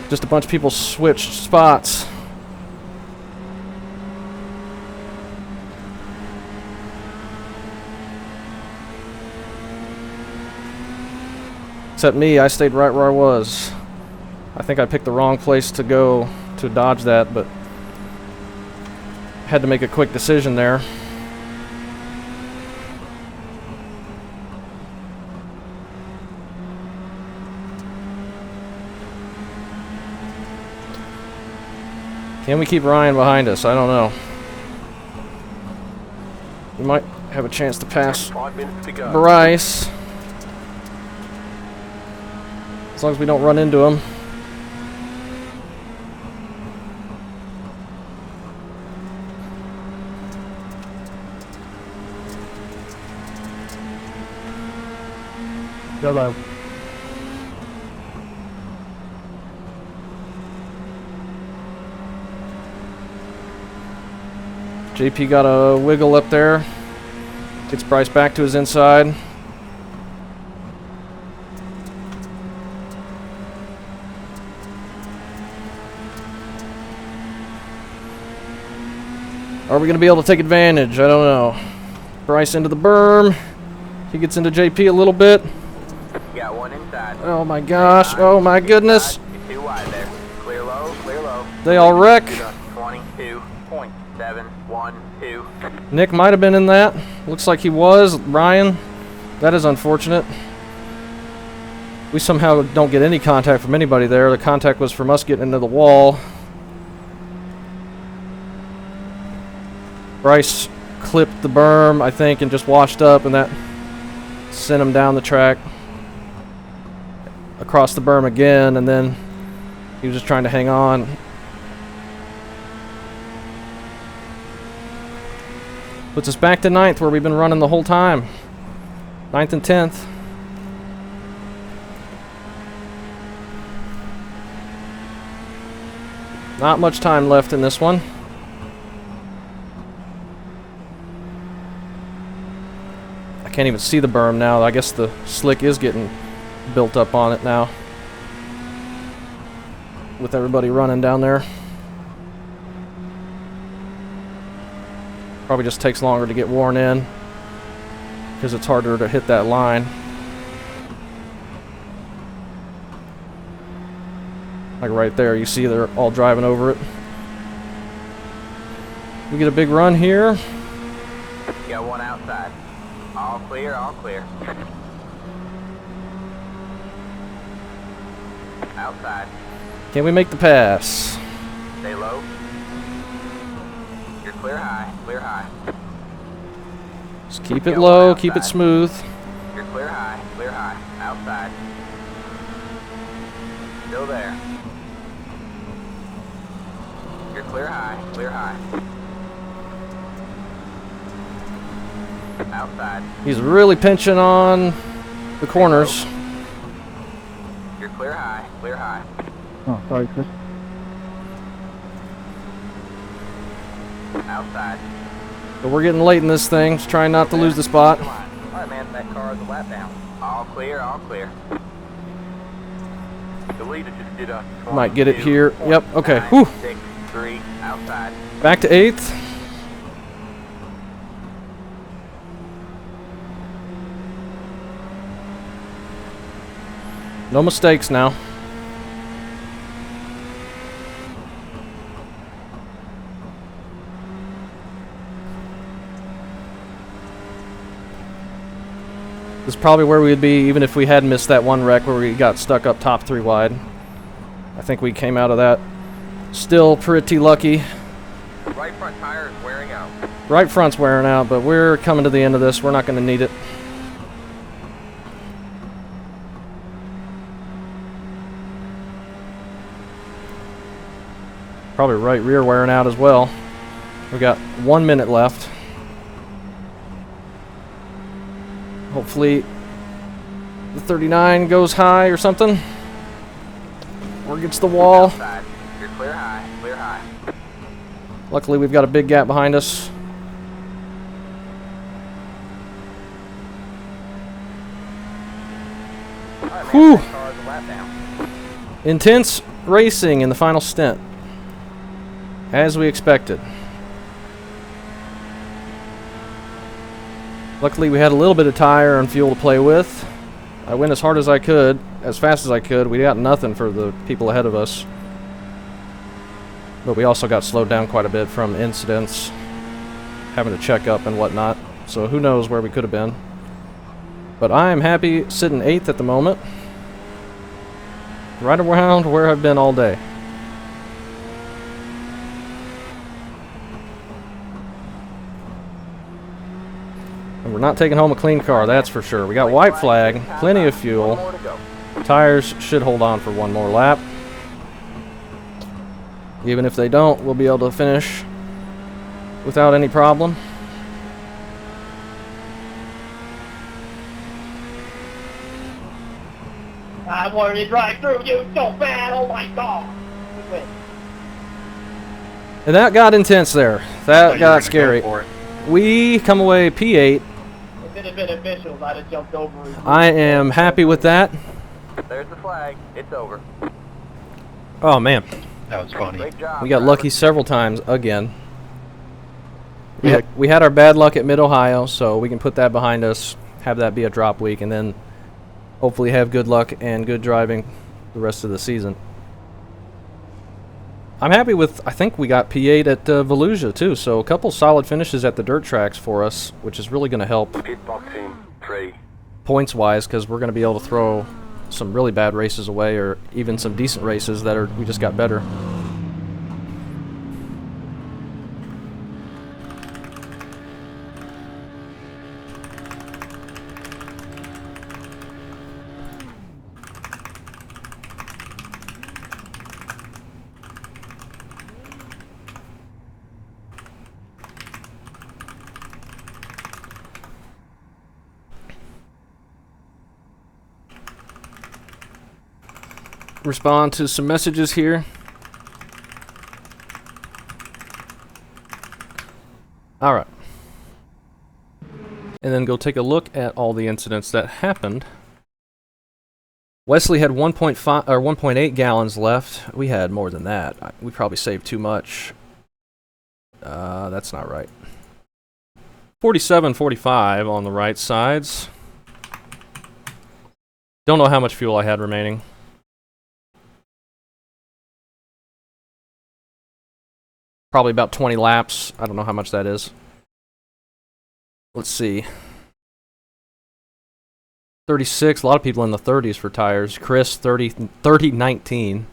Just a bunch of people switched spots. Except me, I stayed right where I was. I think I picked the wrong place to go to dodge that, but had to make a quick decision there. Can we keep Ryan behind us? I don't know. We might have a chance to pass 5 minutes to go. Bryce. As long as we don't run into him. Hello. JP got a wiggle up there. Gets Bryce back to his inside. Are we going to be able to take advantage? I don't know. Bryce into the berm. He gets into JP a little bit. Got one inside. Oh my gosh. Oh my goodness. Too wide there. Clear low, clear low. They all wreck. 22.712. Nick might have been in that. Looks like he was. Ryan. That is unfortunate. We somehow don't get any contact from anybody there. The contact was from us getting into the wall. Bryce clipped the berm, I think, and just washed up, and that sent him down the track across the berm again, and then he was just trying to hang on. Puts us back to 9th, where we've been running the whole time. 9th and 10th. Not much time left in this one. I can't even see the berm now. I guess the slick is getting built up on it now, with everybody running down there. Probably just takes longer to get worn in because it's harder to hit that line. Like right there, you see they're all driving over it. We get a big run here. Got one outside. All clear, all clear. Outside. Can we make the pass? Stay low. You're clear high, clear high. Just keep it low, keep it smooth. You're clear high, outside. Still there. You're clear high, outside. He's really pinching on the corners. You're clear high, Oh, sorry, Chris. outside. But we're getting late in this thing. Just trying not to lose the spot. All right, man, that car is a lap down. All clear, all clear. The leader just did a Might get it here. Yep, okay. Whew. 6-3, outside. Back to 8th. No mistakes now. This is probably where we'd be even if we had missed that one wreck where we got stuck up top 3 wide. I think we came out of that still pretty lucky. Right front tire is wearing out. Right front's wearing out, but we're coming to the end of this. We're not going to need it. Probably right rear wearing out as well. We got 1 minute left. Hopefully the 39 goes high or something, or gets the wall. Outside. You're clear high, Luckily we've got a big gap behind us. All right, man, Whew. that car is a lap down. Intense racing in the final stint, as we expected. Luckily we had a little bit of tire and fuel to play with. I went as hard as I could, as fast as I could. We got nothing for the people ahead of us. But we also got slowed down quite a bit from incidents, having to check up and whatnot. So who knows where we could have been. But I am happy sitting 8th at the moment. Right around where I've been all day. And we're not taking home a clean car, that's for sure. We got white flag, plenty of fuel. More to go. Tires should hold on for one more lap. Even if they don't, we'll be able to finish without any problem. I wanted to drive through you so bad, oh my god! And that got intense there. That got scary. We come away P8. If it had been officials, I'd have jumped over him. I am happy with that. There's the flag. It's over. Oh man, That was funny. Great job. we got driver. lucky several times again. We had our bad luck at Mid-Ohio, so we can put that behind us, have that be a drop week, and then hopefully have good luck and good driving the rest of the season. I'm happy with, I think we got P8 at Volusia too, so a couple solid finishes at the dirt tracks for us, which is really going to help Pit boxing 3. points-wise, because we're going to be able to throw some really bad races away, or even some decent races that we just got better. Respond to some messages here. Alright. And then go take a look at all the incidents that happened. Wesley had 1.5 or 1.8 gallons left. We had more than that. We probably saved too much. That's not right. 47.45 on the right sides. Don't know how much fuel I had remaining. Probably about 20 laps. I don't know how much that is. Let's see. 36. A lot of people in the 30s for tires. Chris, 30-19.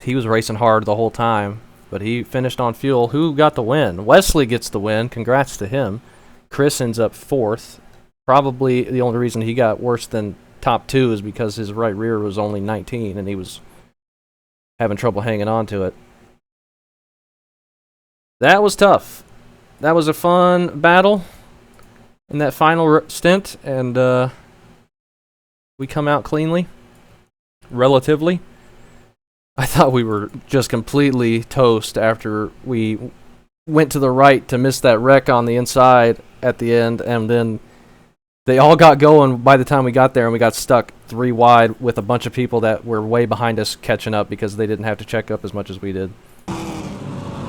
He was racing hard the whole time, but he finished on fuel. Who got the win? Wesley gets the win. Congrats to him. Chris ends up 4th. Probably the only reason he got worse than top 2 is because his right rear was only 19, and he was having trouble hanging on to it. That was tough. That was a fun battle in that final stint, and we come out cleanly, relatively. I thought we were just completely toast after we went to the right to miss that wreck on the inside at the end, and then they all got going by the time we got there, and we got stuck 3 wide with a bunch of people that were way behind us catching up because they didn't have to check up as much as we did.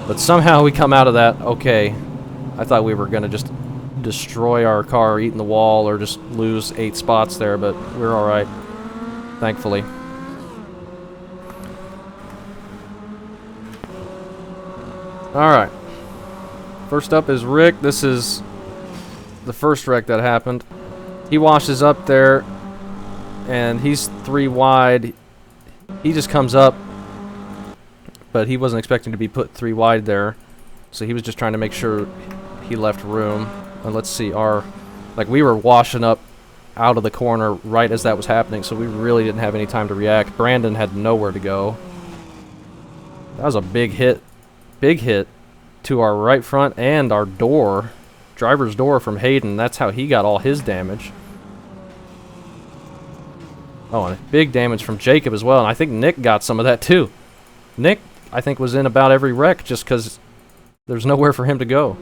But somehow we come out of that okay. I thought we were going to just destroy our car, eating the wall, or just lose 8 spots there, but we're alright, thankfully. Alright. First up is Rick. This is the first wreck that happened. He washes up there, and he's 3 wide. He just comes up, but he wasn't expecting to be put 3 wide there, so he was just trying to make sure he left room. And let's see, we were washing up out of the corner right as that was happening, so we really didn't have any time to react. Brandon had nowhere to go. That was a big hit to our right front and our door, driver's door from Hayden. That's how he got all his damage. Oh, and big damage from Jacob as well, and I think Nick got some of that too. Nick, I think, was in about every wreck just because there's nowhere for him to go.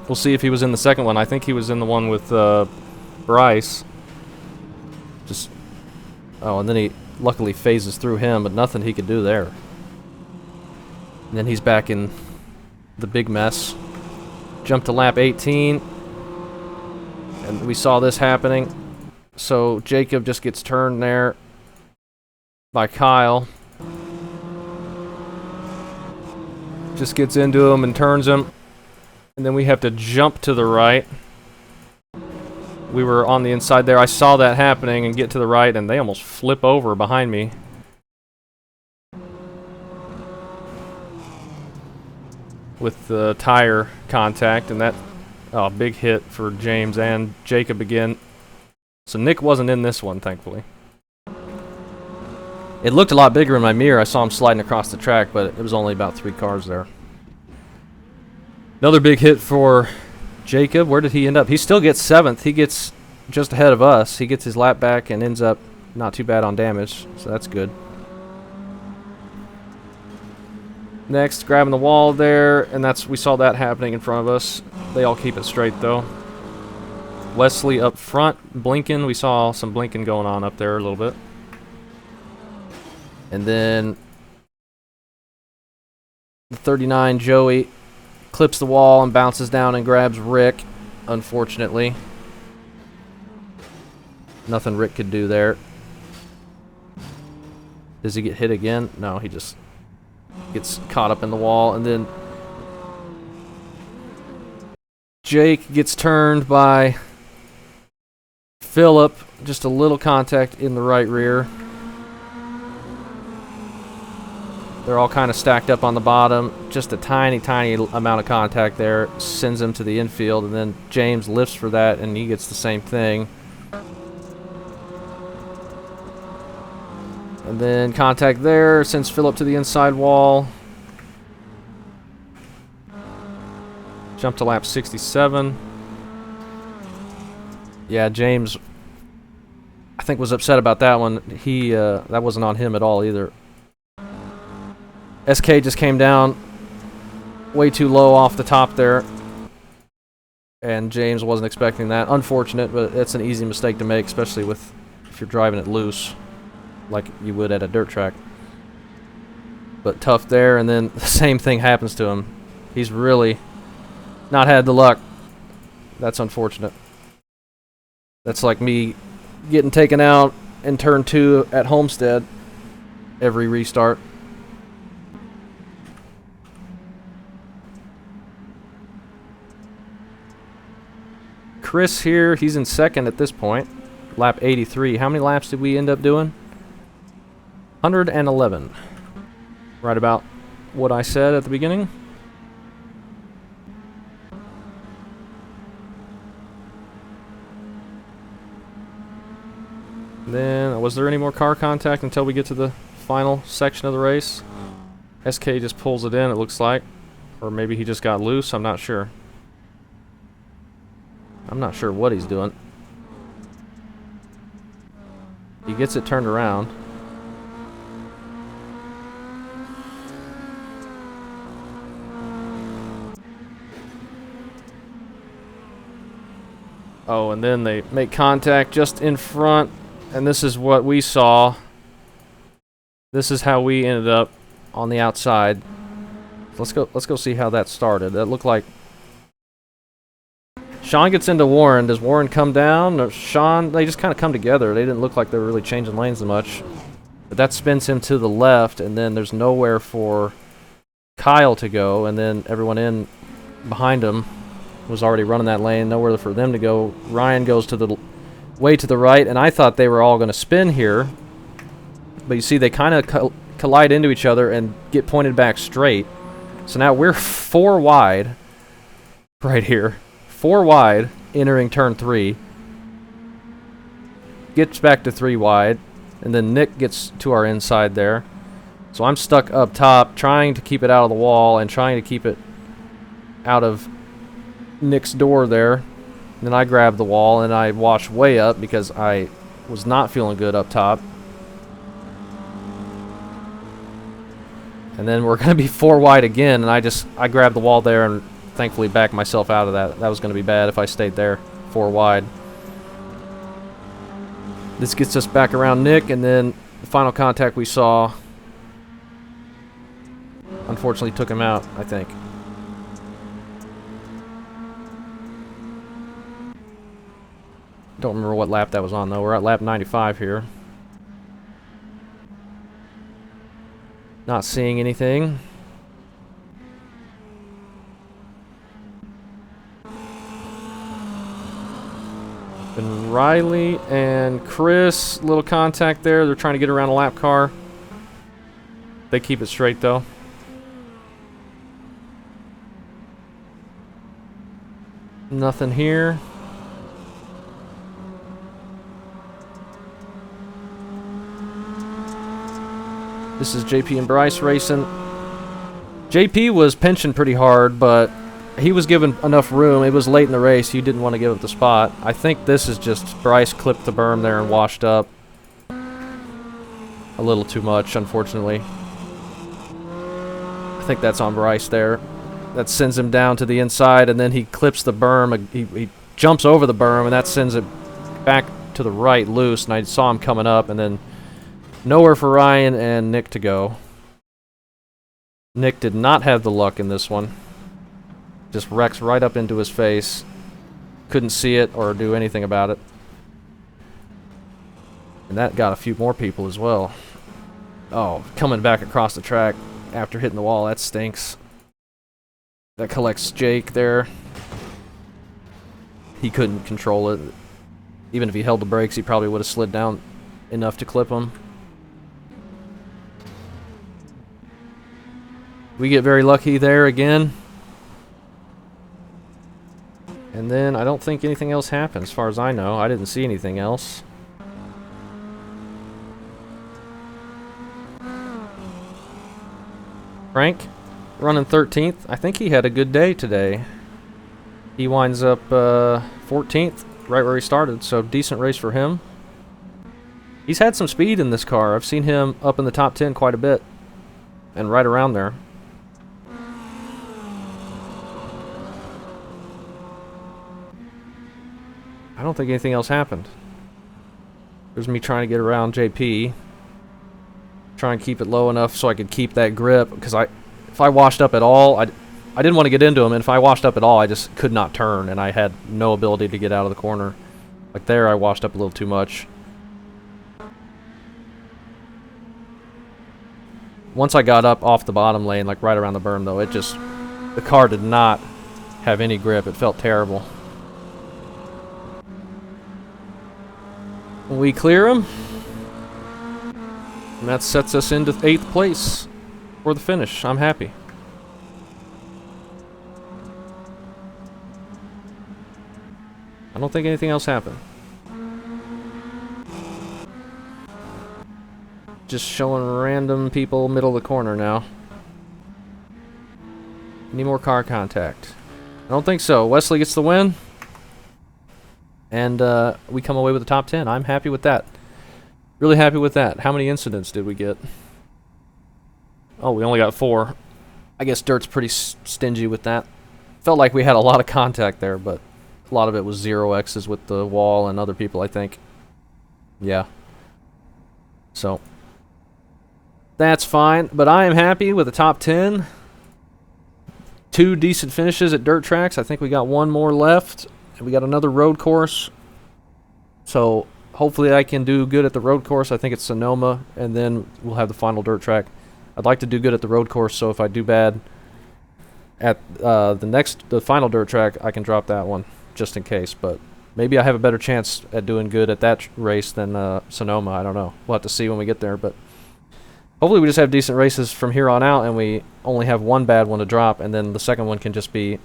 We'll see if he was in the second one. I think he was in the one with Bryce. Oh, and then he luckily phases through him, but nothing he could do there. And then he's back in the big mess. Jump to lap 18. And we saw this happening. So Jacob just gets turned there by Kyle. Just gets into him and turns him. And then we have to jump to the right. We were on the inside there. I saw that happening and get to the right, and they almost flip over behind me. With the tire contact, and that big hit for James and Jacob again. So Nick wasn't in this one, thankfully. It looked a lot bigger in my mirror. I saw him sliding across the track, but it was only about 3 cars there. Another big hit for Jacob. Where did he end up? He still gets 7th. He gets just ahead of us. He gets his lap back and ends up not too bad on damage, so that's good. Next, grabbing the wall there, and we saw that happening in front of us. They all keep it straight though. Wesley up front, blinking. We saw some blinking going on up there a little bit. And then the 39 Joey clips the wall and bounces down and grabs Rick, unfortunately. Nothing Rick could do there. Does he get hit again? No, he just gets caught up in the wall. And then Jake gets turned by Phillip. Just a little contact in the right rear. They're all kind of stacked up on the bottom. Just a tiny, tiny amount of contact there. Sends him to the infield. And then James lifts for that, and he gets the same thing. And then contact there, sends Phillip to the inside wall. Jump to lap 67. Yeah, James, I think, was upset about that one. That wasn't on him at all either. SK just came down way too low off the top there. And James wasn't expecting that. Unfortunate, but it's an easy mistake to make, especially if you're driving it loose, like you would at a dirt track. But tough there, and then the same thing happens to him. He's really not had the luck. That's unfortunate. That's like me getting taken out in turn 2 at Homestead every restart. Chris here, he's in second at this point. Lap 83. How many laps did we end up doing? 111. Right about what I said at the beginning. Then, was there any more car contact until we get to the final section of the race? SK just pulls it in, it looks like. Or maybe he just got loose, I'm not sure. I'm not sure what he's doing. He gets it turned around. Oh, and then they make contact just in front, and this is what we saw. This is how we ended up on the outside. Let's go see how that started. That looked like Sean gets into Warren. Does Warren come down? Or Sean, they just kind of come together. They didn't look like they were really changing lanes as much. But that spins him to the left, and then there's nowhere for Kyle to go, and then everyone in behind him was already running that lane. Nowhere for them to go. Ryan goes to the way to the right, and I thought they were all going to spin here. But you see, they kind of collide into each other and get pointed back straight. So now we're 4 wide right here. 4 wide, entering turn 3. Gets back to 3 wide, and then Nick gets to our inside there. So I'm stuck up top, trying to keep it out of the wall and trying to keep it out of Nick's door there. And then I grab the wall and I wash way up because I was not feeling good up top. And then we're going to be 4 wide again, and I grabbed the wall there and thankfully backed myself out of that. That was going to be bad if I stayed there 4 wide. This gets us back around Nick, and then the final contact we saw unfortunately took him out, I think. Don't remember what lap that was on, though. We're at lap 95 here. Not seeing anything. And Riley and Chris, little contact there. They're trying to get around a lap car. They keep it straight, though. Nothing here. This is JP and Bryce racing. JP was pinching pretty hard, but he was given enough room. It was late in the race. He didn't want to give up the spot. I think this is just Bryce clipped the berm there and washed up. a little too much, unfortunately. I think that's on Bryce there. That sends him down to the inside, and then he clips the berm. He jumps over the berm, and that sends it back to the right loose, and I saw him coming up, and then nowhere for Ryan and Nick to go. Nick did not have the luck in this one. Just wrecks right up into his face. Couldn't see it or do anything about it. And that got a few more people as well. Oh, coming back across the track after hitting the wall, that stinks. That collects Jake there. He couldn't control it. Even if he held the brakes, he probably would have slid down enough to clip him. We get very lucky there again. And then I don't think anything else happened, as far as I know. I didn't see anything else. Frank, running 13th. I think he had a good day today. He winds up 14th, right where he started, so decent race for him. He's had some speed in this car. I've seen him up in the top 10 quite a bit, and right around there. I don't think anything else happened. There's me trying to get around JP. Try and keep it low enough so I could keep that grip, because if I washed up at all, I didn't want to get into him, and if I washed up at all, I just could not turn, and I had no ability to get out of the corner. Like there, I washed up a little too much. Once I got up off the bottom lane, like right around the berm, though, the car did not have any grip. It felt terrible. We clear him, and that sets us into 8th place for the finish. I'm happy. I don't think anything else happened. Just showing random people middle of the corner now. Any more car contact? I don't think so. Wesley gets the win. And we come away with the top 10. I'm happy with that. Really happy with that. How many incidents did we get? Oh, we only got 4. I guess Dirt's pretty stingy with that. Felt like we had a lot of contact there, but a lot of it was 0X's with the wall and other people, I think. Yeah. So, that's fine. But I am happy with the top 10. 2 decent finishes at dirt tracks. I think we got 1 more left. And we got another road course. So, hopefully I can do good at the road course. I think it's Sonoma. And then we'll have the final dirt track. I'd like to do good at the road course, so if I do bad at the final dirt track, I can drop that one, just in case. But maybe I have a better chance at doing good at that race than Sonoma. I don't know. We'll have to see when we get there. But hopefully we just have decent races from here on out, and we only have 1 bad one to drop, and then the second one can just be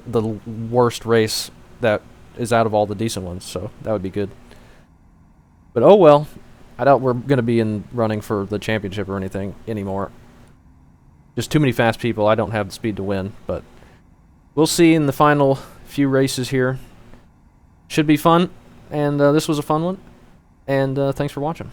the worst race that is out of all the decent ones. So that would be good. But oh well. I doubt we're going to be in running for the championship or anything anymore. Just too many fast people. I don't have the speed to win, but we'll see in the final few races here. Should be fun, and this was a fun one, and thanks for watching.